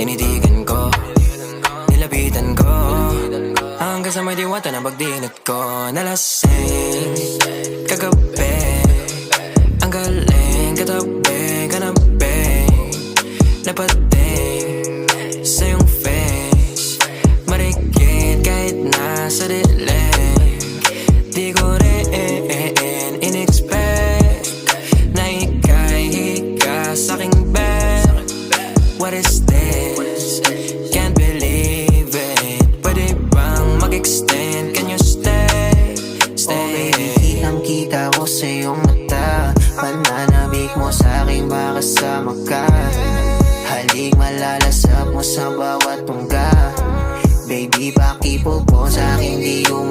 Tinitigan ko, nilapitan ko, hanggang sa may diwata na pagdinat ko. Nalasing, kagabi, ang galing, katabi, kanabi, napating sa iyong face, marikit kahit nasa dilim. Di ko rin in-expect na ika'y hika sa'king bed. What is this? Can't believe it. Pwede bang mag-extend? Can you stay? Stay. Oh baby, kitang-kita ko sa iyong mata. Pananabik mo sa'king makasama ka. Halik malalasap mo sa bawat tungga. Baby, pakipog mo sa'king di ko